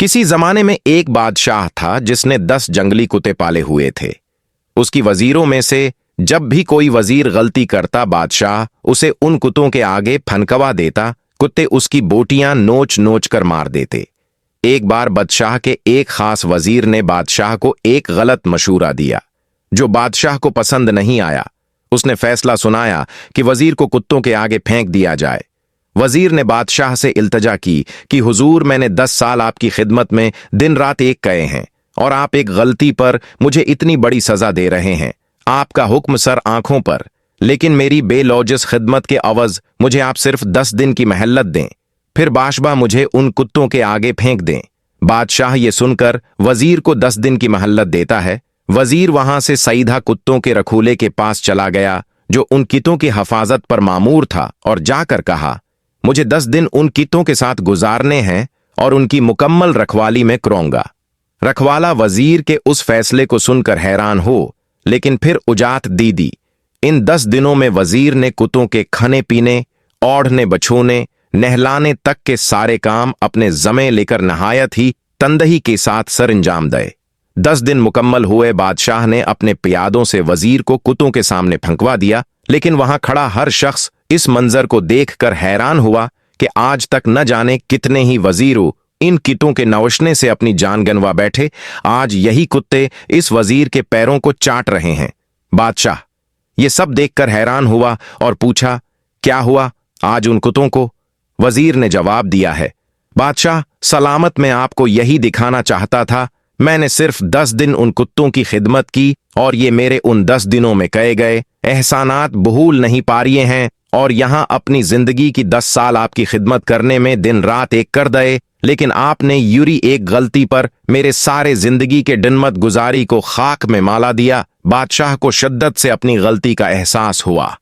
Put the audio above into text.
किसी जमाने में एक बादशाह था जिसने 10 जंगली कुत्ते पाले हुए थे। उसकी वजीरों में से जब भी कोई वजीर गलती करता, बादशाह उसे उन कुत्तों के आगे फनकवा देता। कुत्ते उसकी बोटियां नोच नोच कर मार देते। एक बार बादशाह के एक खास वजीर ने बादशाह को एक गलत मशूरा दिया जो बादशाह को पसंद नहीं आया। उसने फैसला सुनाया कि वजीर को कुत्तों के आगे फेंक दिया जाए। वजीर ने बादशाह से इल्तजा की कि हुजूर, मैंने 10 साल आपकी खिदमत में दिन रात एक कहे हैं और आप एक गलती पर मुझे इतनी बड़ी सजा दे रहे हैं। आपका हुक्म सर आंखों पर, लेकिन मेरी बेलौजिस खिदमत के अवज मुझे आप सिर्फ 10 दिन की मोहलत दें, फिर बाशबा मुझे उन कुत्तों के आगे फेंक दें। बादशाह ये सुनकर वजीर को 10 दिन की मोहलत देता है। वजीर वहां से सीधा कुत्तों के रखूले के पास चला गया जो उन कितों की हिफाजत पर मामूर था और जाकर कहा, मुझे 10 दिन उन कितों के साथ गुजारने हैं और उनकी मुकम्मल रखवाली में करूंगा। रखवाला वजीर के उस फैसले को सुनकर हैरान हो, लेकिन फिर उजात दी। इन 10 दिनों में वजीर ने कुत्तों के खाने पीने, ओढ़ने बछोने, नहलाने तक के सारे काम अपने ज़मे लेकर नहायत ही तंदही के साथ सरंजाम दे। 10 दिन मुकम्मल हुए। बादशाह ने अपने प्यादों से वजीर को कुत्तों के सामने फंकवा दिया, लेकिन वहां खड़ा हर शख्स इस मंजर को देखकर हैरान हुआ कि आज तक न जाने कितने ही वजीरों इन कितों के नवशने से अपनी जान गंवा बैठे। आज यही कुत्ते इस वजीर के पैरों को चाट रहे हैं। बादशाह ये सब देखकर हैरान हुआ और पूछा, क्या हुआ आज उन कुत्तों को? वजीर ने जवाब दिया है, बादशाह, सलामत मैं आपको यही दिखाना चाहता था। मैंने सिर्फ 10 दिन उन कुत्तों की खिदमत की और ये मेरे उन 10 दिनों में कहे गए एहसानात भूल नहीं पा रहे हैं, और यहां अपनी जिंदगी की 10 साल आपकी खिदमत करने में दिन रात एक कर दे, लेकिन आपने यूरी एक गलती पर मेरे सारे जिंदगी के डिनमत गुजारी को खाक में माला दिया। बादशाह को शिद्दत से अपनी गलती का एहसास हुआ।